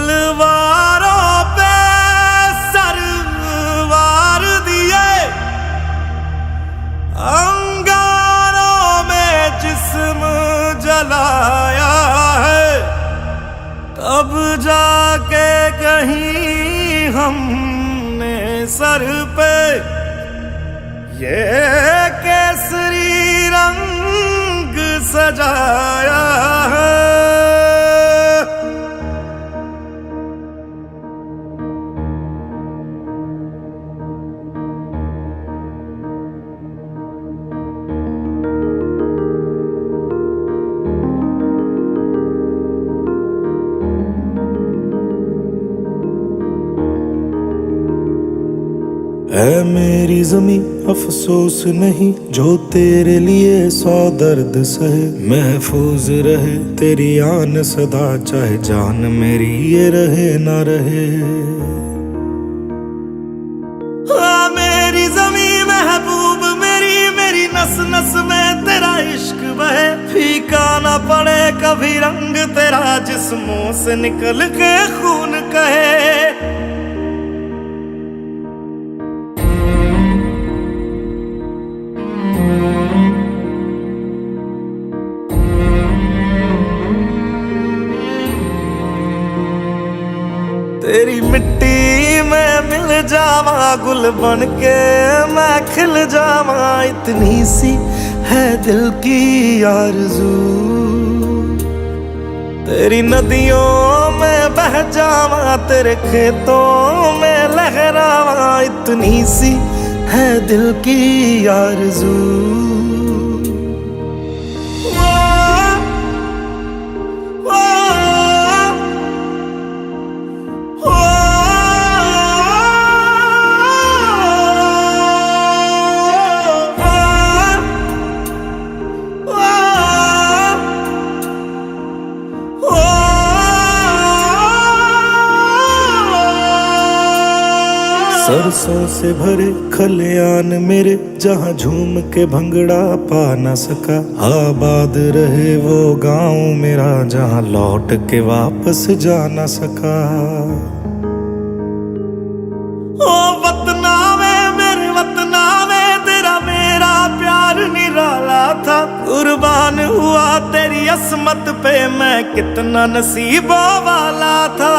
तलवारों पे सरवार दिए, अंगारों में जिस्म जलाया है, तब जाके कहीं हमने सर पे ये केसरी रंग सजाया है। है मेरी ज़मीं अफसोस नहीं, जो तेरे लिए 100 दर्द सहे। महफूज रहे तेरी आन सदा, चाहे जान मेरी ये रहे ना रहे। हाँ मेरी ज़मीं महबूब मेरी, मेरी नस नस में तेरा इश्क बहे। फीका ना पड़े कभी रंग तेरा, जिस्मों से निकल के खून कहे। तेरी मिट्टी में मिल जावा गुल बन के मैं खिल जावा, इतनी सी है दिल की आरज़ू। तेरी नदियों में बह जावा, तेरे खेतों में लहरावा, इतनी सी है दिल की आरज़ू। सरसों से भरे खलियान मेरे, जहाँ झूम के भंगड़ा पा न सका। आबाद रहे वो गांव मेरा, जहाँ लौट के वापस जा न सका। ओ वतना में मेरे वतना में, तेरा मेरा प्यार निराला था। कुर्बान हुआ तेरी असमत पे, मैं कितना नसीबों वाला था।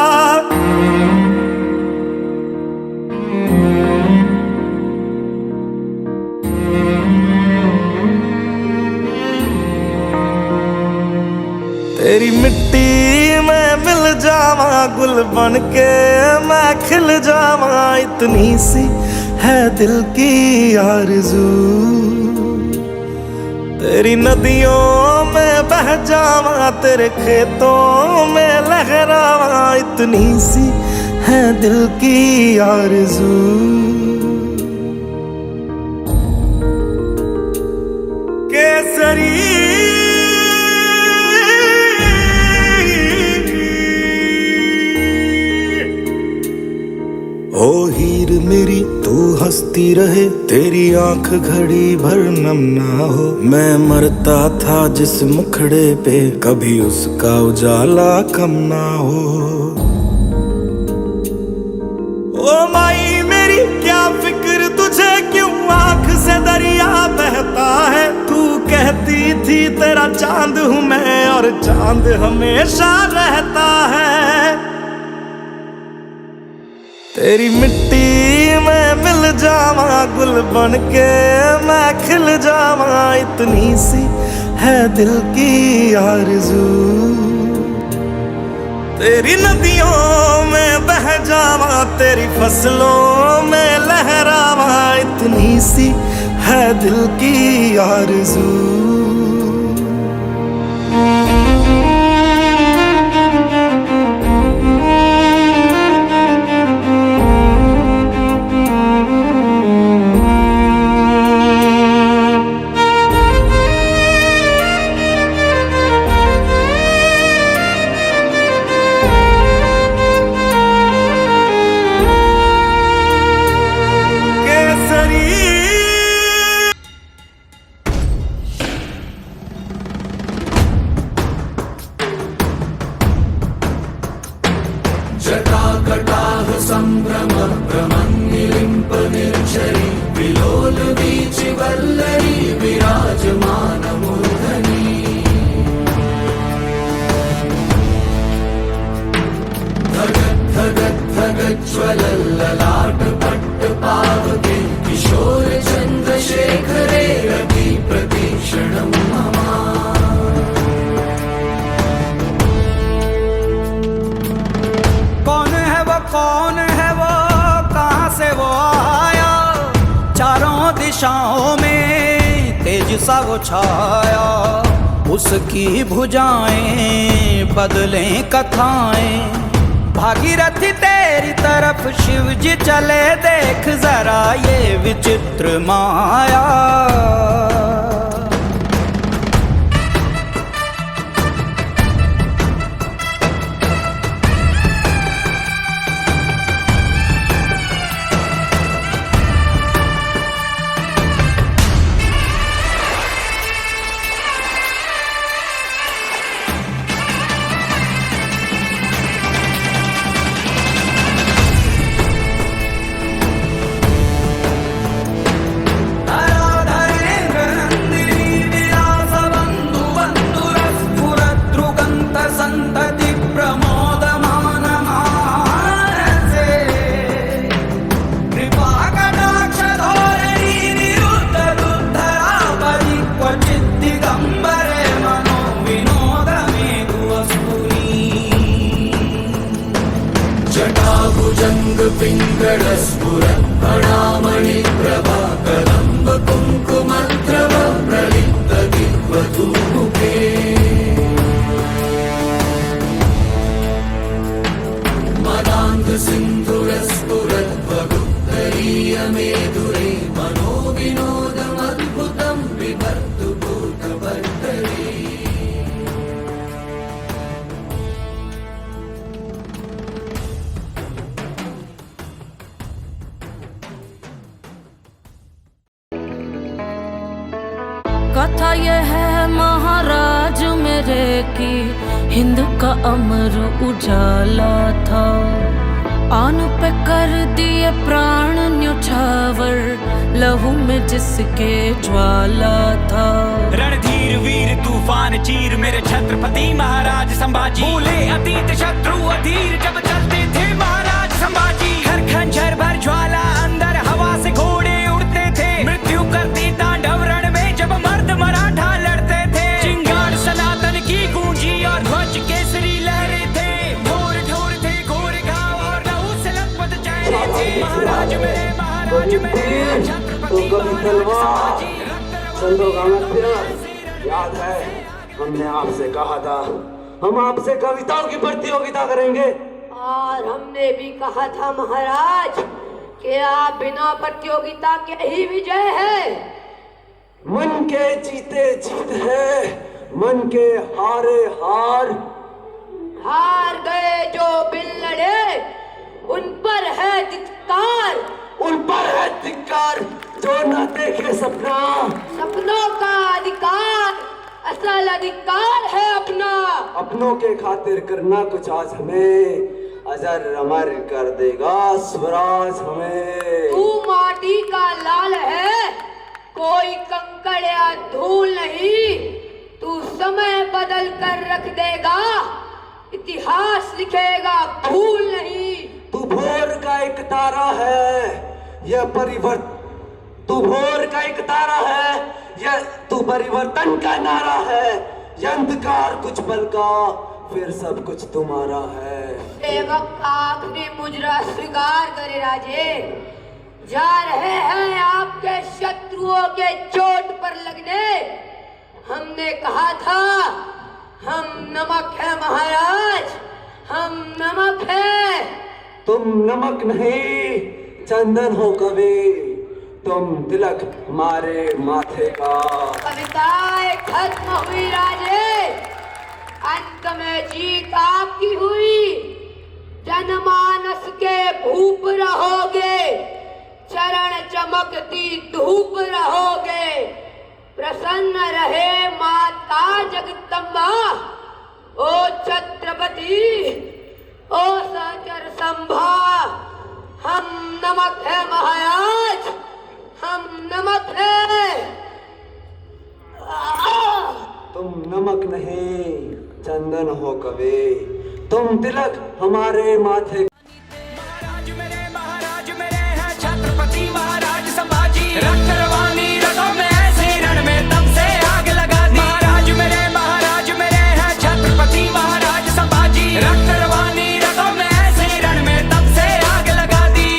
तेरी मिट्टी में मिल जावा गुल बन के मैं खिल जावा, इतनी सी है दिल की आरज़ू। तेरी नदियों में बह जावा, तेरे खेतों में लहरावा, इतनी सी है दिल की आरज़ू। केसरी ओ हीर मेरी तू हंसती रहे, तेरी आंख घड़ी भर नम ना हो। मैं मरता था जिस मुखड़े पे, कभी उसका उजाला कम ना हो। ओ माई मेरी क्या फिक्र तुझे, क्यों आंख से दरिया बहता है। तू कहती थी तेरा चांद हूँ मैं, और चांद हमेशा रहता है। तेरी मिट्टी में मिल जावा गुल बन के मैं खिल जावा, इतनी सी है दिल की आरज़ू। तेरी नदियों में बह जावा, तेरी फसलों में लहरावा, इतनी सी है दिल की आरज़ू। केसरी संभ्रम भ्रमन्निलिम्प निर्झरि विलोल वीचि वल्लरी विराजमान मूर्धनि धगत् धगत् ज्वलल्ललाट पट्ट पावके किशोर चन्द्रशेखरे रति प्रतीक्षणं मम कौन है वो कहाँ से वो आया, चारों दिशाओं में तेज सा वो छाया। उसकी भुजाएं बदलें कथाएं, भागीरथी तेरी तरफ शिव जी चले, देख जरा ये विचित्र माया। जटाभुजंग पिंगళस्फुरत् फणामणि प्रभा कदम्ब कुङ्कुमद्रव प्रलिप्त दिग्वधूमुखे मदान्ध सिन्धुरस्फुरत् वगुप्तरीय मेधुरे मनोविनोदमद्भुतं बिभर्तु भूतभर्तरी कथा यह है महाराज मेरे की, हिंद का अमर उजाला था। आन पे कर दिए प्राण न्योछावर, लहू में जिसके ज्वाला था। रणधीर वीर तूफान चीर मेरे छत्रपति महाराज संभाजी, भूले अतीत शत्रु अधीर जब चलते थे महाराज संभाजी। हर खंजर भर ज्वाला अंदर हवा से घोड़े उड़ते थे, मृत्यु करती तांडव रण में जब मर्द मराठा लड़ते थे। चिंगार सनातन की गूंजी और ध्वज केसरी लहरे थे, ढोर ढोर थे घोर घाव और लहू से लथपथ चेहरे थे। महाराज मेरे छत्रपति महाराज संभाजी। याद है हमने आपसे कहा था हम आपसे कविताओं की प्रतियोगिता करेंगे, और हमने भी कहा था महाराज कि आप बिना प्रतियोगिता के ही विजय है। मन के जीते जीत है, मन के हारे हार। हार गए जो बिल लड़े उन पर है धिक्कार, उन पर है धिक्कार जो न देखे सपना। सपनों का अधिकार असल अधिकार है अपना। अपनों के खातिर करना कुछ आज हमें, अजर अमर कर देगा स्वराज हमें। तू माटी का लाल है, कोई कंकड़ या धूल नहीं। तू समय बदल कर रख देगा, इतिहास लिखेगा भूल नहीं। तू भोर का एक तारा है, यह तू भोर का एक तारा है, यह तू परिवर्तन का नारा है। यह अंधकार कुछ पल का, फिर सब कुछ तुम्हारा है। सेवक आखिरी मुजरा स्वीकार करे राजे, जा रहे हैं आपके शत्रुओं के चोट पर लगने। हमने कहा था हम नमक है महाराज, हम नमक है। तुम नमक नहीं चंदन हो कवि, तुम तिलक हमारे माथे का। कविताएं खत्म हुई राजे, अंत में जीत आपकी हुई। जनमानस के भूप रहोगे, चरण चमकती धूप रहोगे। प्रसन्न रहे माता जगदम्बा, ओ छत्रपति, ओ सचर संभा। नमक है महाराज, हम नमक हैं। तुम नमक नहीं चंदन हो कवि, तुम तिलक हमारे माथे। महाराज मेरे हैं छत्रपति महाराज संभाजी, रक्त रवानी रथों में ऐसे रण में तब से आग लगा दी। महाराज मेरे हैं छत्रपति महाराज संभाजी, रक्त रवानी रथों में ऐसे रण में तब से आग लगा दी।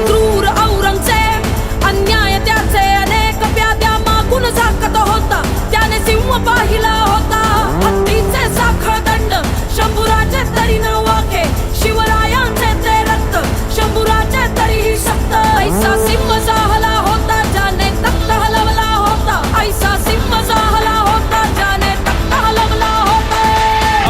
क्रूर औरंगजेब अन्याय त्याचे अनेक प्याद्या मागून झाकत होता, त्याने सिंह पाहिला होता। हत्तीचे साखळ दंड शंभूराचे तरी न वाके, शिवरायांचे ते रक्त शंभूराचे तरीही सक्त। ऐसा सिंह जाहला होता ज्याने तख्त हलवला होता, ऐसा सिंह जाहला होता ज्याने तख्त हलवला होता।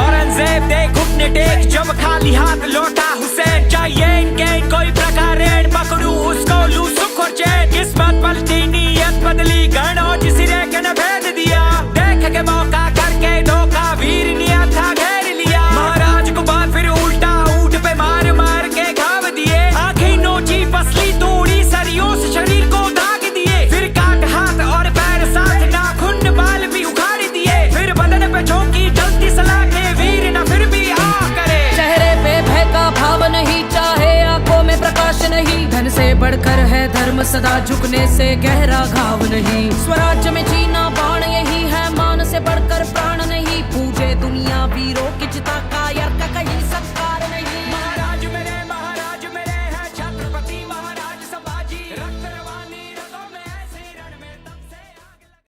औरंगजेब दे घुटने टेक जब खाली हाथ लौटा हुसैन, चाहिए इनके कोई प्रकार ऋण पकड़ू उसको लू सुख और चैन। किस्मत पलटी नीयत बदली गण और सिरे के न भेद दिया, देख के मौका करके धोखा वीर नियत था घेर लिया। महाराज को बात फिर उल्टा ऊंट पे मार मार के घाव दिए, आंखें नोची पसली तोड़ी सरियों से शरीर को दाग दिए। फिर काट हाथ और पैर साथ नाखून बाल भी उखाड़ दिए, फिर बदन पे झोंकी जलती सलाखें वीर न फिर भी आ करे। चेहरे पे भय का भाव नहीं, चाहे आंखों में प्रकाश नहीं, धन से बढ़कर है धर्म सदा झुकने से गहरा घाव नहीं। स्वराज्य में जीना बाण यही है, मान से बढ़कर प्राण नहीं, पूजे दुनिया वीरों की चिता का